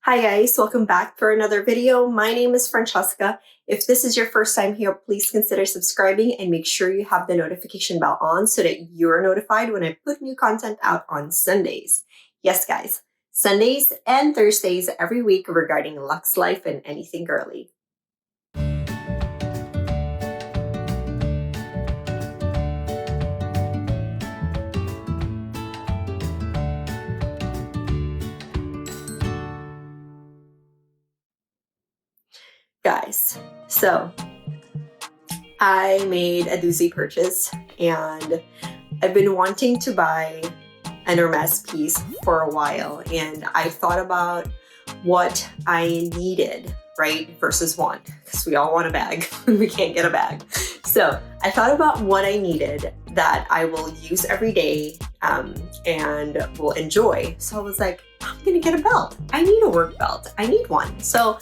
Hi guys, welcome back for another video. My name is Francesca. If this is your first time here, please consider subscribing and make sure you have the notification bell on so that you're notified when I put new content out on Sundays. Yes guys, Sundays and Thursdays every week regarding luxe life and anything girly. Guys, so I made a doozy purchase and I've been wanting to buy an Hermes piece for a while, and I thought about what I needed, right, versus want, because we all want a bag. We can't get a bag. So I thought about what I needed that I will use every day and will enjoy. So I was like, I'm gonna get a belt. I need a work belt. I need one. So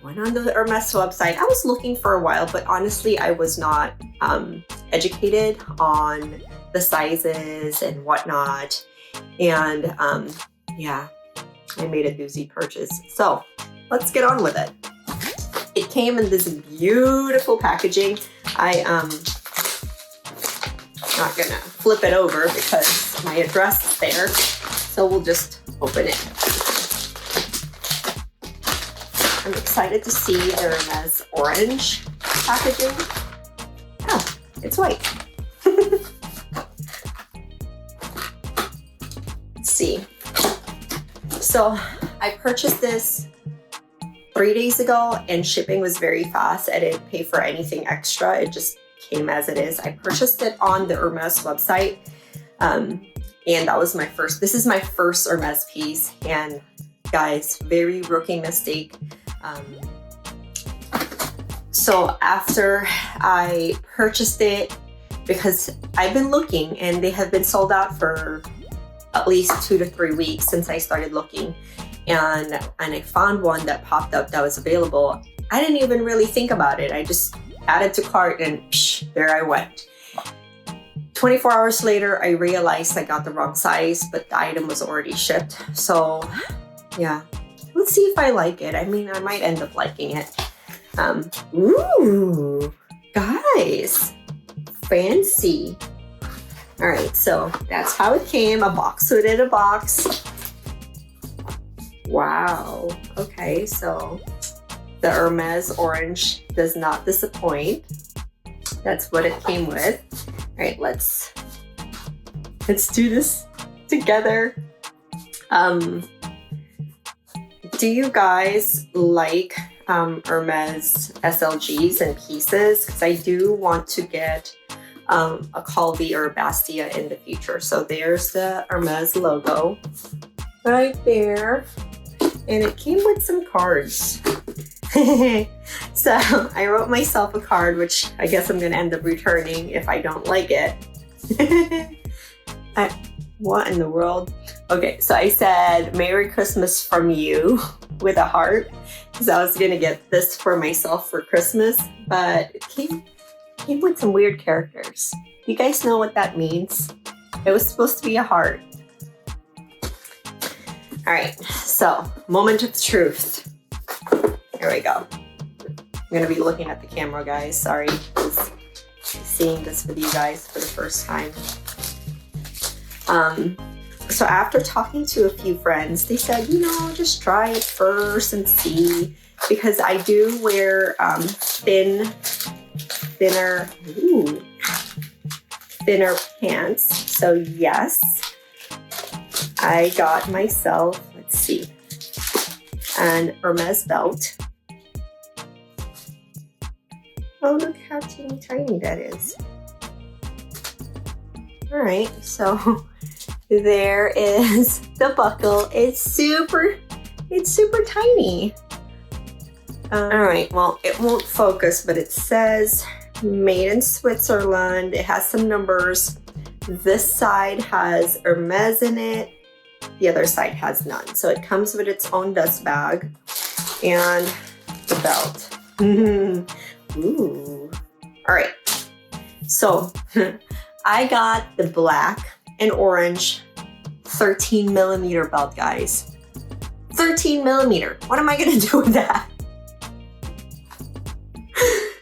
went on the Hermes website. I was looking for a while, but honestly, I was not educated on the sizes and whatnot. And yeah, I made a doozy purchase. So let's get on with it. It came in this beautiful packaging. I'm not gonna flip it over because my address is there. So we'll just open it. I'm excited to see the Hermes orange packaging. Oh, it's white. Let's see. So I purchased this 3 days ago and shipping was very fast. I didn't pay for anything extra. It just came as it is. I purchased it on the Hermes website. And that was my first, this is my first Hermes piece. And guys, very rookie mistake. So after I purchased it, because I've been looking and they have been sold out for at least 2 to 3 weeks since I started looking, and I found one that popped up that was available. I didn't even really think about it. I just added to cart and psh, there I went. 24 hours later, I realized I got the wrong size, but the item was already shipped. So yeah. Let's see if I like it. I mean, I might end up liking it. Ooh, guys, fancy. All right, so that's how it came. A box within a box. Wow. Okay, so the Hermes orange does not disappoint. That's what it came with. All right, let's do this together. Do you guys like Hermes SLGs and pieces? Because I do want to get a Colby or Bastia in the future. So there's the Hermes logo right there. And it came with some cards. So I wrote myself a card, which I guess I'm going to end up returning if I don't like it. What in the world? Okay, so I said, Merry Christmas from you with a heart, because I was gonna get this for myself for Christmas, but it came with some weird characters. You guys know what that means? It was supposed to be a heart. All right, so moment of truth. Here we go. I'm gonna be looking at the camera, guys. Sorry, just seeing this with you guys for the first time. So after talking to a few friends, they said, you know, just try it first and see, because I do wear thinner pants. So yes, I got myself, let's see, an Hermes belt. Oh, look how teeny tiny that is. All right, so there is the buckle. It's super tiny. All right, well, it won't focus, but it says made in Switzerland. It has some numbers. This side has Hermes in it. The other side has none. So it comes with its own dust bag and the belt. Ooh. All right, so I got the black and orange 13mm belt, guys. 13 millimeter. What am I gonna do with that?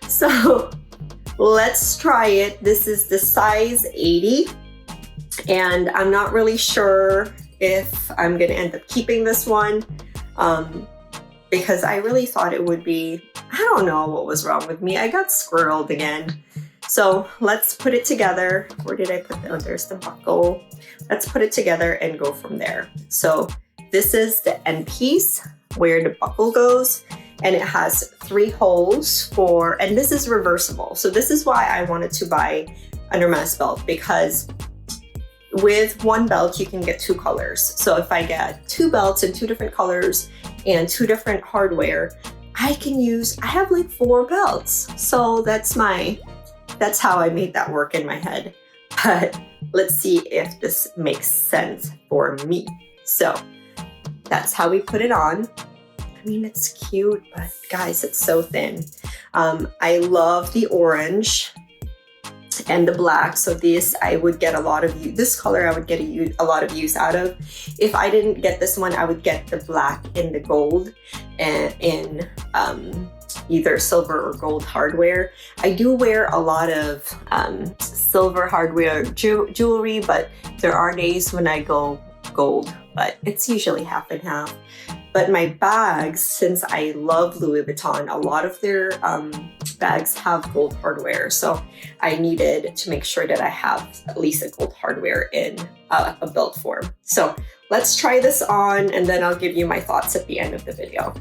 So let's try it. This is the size 80, and I'm not really sure if I'm gonna end up keeping this one because I really thought it would be, I don't know what was wrong with me. I got squirreled again. So let's put it together. Where did I put the, oh, there's the buckle. Let's put it together and go from there. So this is the end piece where the buckle goes, and it has 3 holes for, and this is reversible. So this is why I wanted to buy a Hermes belt, because with one belt, you can get 2 colors. So if I get 2 belts in 2 different colors and 2 different hardware, I have like 4 belts. So that's how I made that work in my head. But let's see if this makes sense for me. So that's how we put it on. I mean, it's cute, but guys, it's so thin. I love the orange and the black. So this, I would get a lot of use. This color, I would get a lot of use out of. If I didn't get this one, I would get the black and the gold and in either silver or gold hardware. I do wear a lot of silver hardware jewelry, but there are days when I go gold, but it's usually half and half. But my bags, since I love Louis Vuitton, a lot of their bags have gold hardware. So I needed to make sure that I have at least a gold hardware in a belt form. So let's try this on, and then I'll give you my thoughts at the end of the video.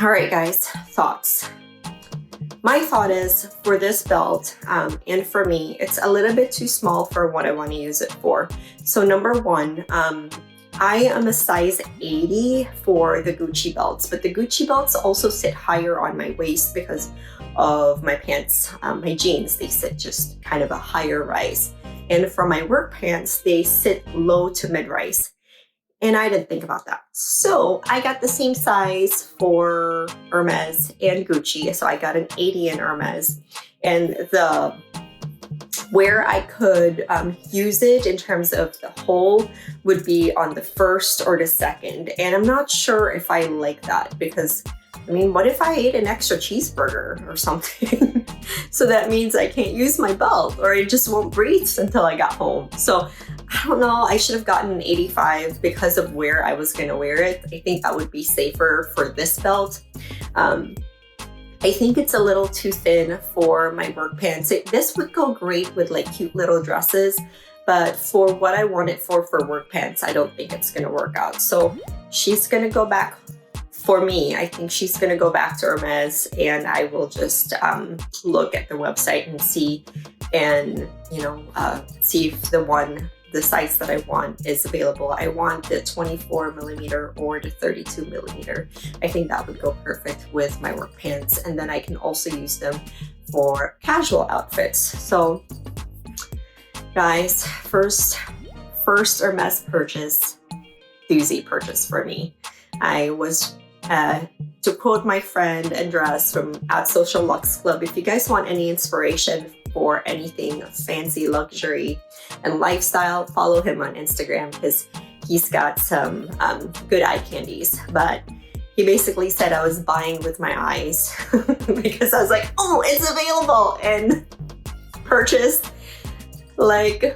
All right, guys, thoughts. My thought is for this belt, and for me, it's a little bit too small for what I want to use it for. So number one, I am a size 80 for the Gucci belts, but the Gucci belts also sit higher on my waist because of my pants, my jeans. They sit just kind of a higher rise. And for my work pants, they sit low to mid rise. And I didn't think about that. So I got the same size for Hermes and Gucci. So I got an 80 in Hermes. And where I could use it in terms of the hole would be on the first or the second. And I'm not sure if I like that because, I mean, what if I ate an extra cheeseburger or something? So that means I can't use my belt or I just won't breathe until I got home. So I don't know, I should have gotten an 85 because of where I was gonna wear it. I think that would be safer for this belt. I think it's a little too thin for my work pants. This would go great with like cute little dresses, but for what I want it for work pants, I don't think it's gonna work out. So she's gonna go back, for me, I think she's gonna go back to Hermes, and I will just look at the website and see, and see if the size that I want is available. I want the 24 millimeter or the 32 millimeter. I think that would go perfect with my work pants, and then I can also use them for casual outfits. So guys, first Hermes purchase, doozy purchase for me. I was, to quote my friend Andres from @Socialuxclub, if you guys want any inspiration for anything fancy, luxury, and lifestyle, follow him on Instagram because he's got some good eye candies. But he basically said I was buying with my eyes because I was like, oh, it's available, and purchased. Like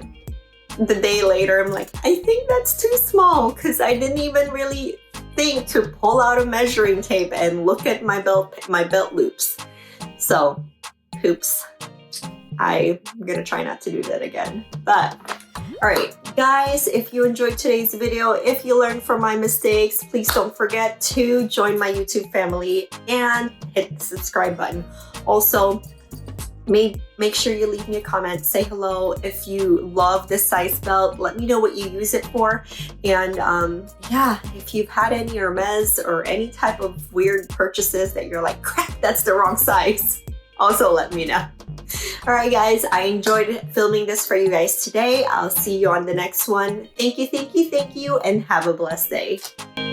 the day later, I'm like, I think that's too small, because I didn't even really think to pull out a measuring tape and look at my belt loops. So, oops. I'm gonna try not to do that again. But all right, guys, if you enjoyed today's video, if you learned from my mistakes, please don't forget to join my YouTube family and hit the subscribe button. Also, make sure you leave me a comment, say hello. If you love this size belt, let me know what you use it for. And yeah, if you've had any Hermes or any type of weird purchases that you're like, crap, that's the wrong size, also let me know. All right, guys, I enjoyed filming this for you guys today. I'll see you on the next one. Thank you, and have a blessed day.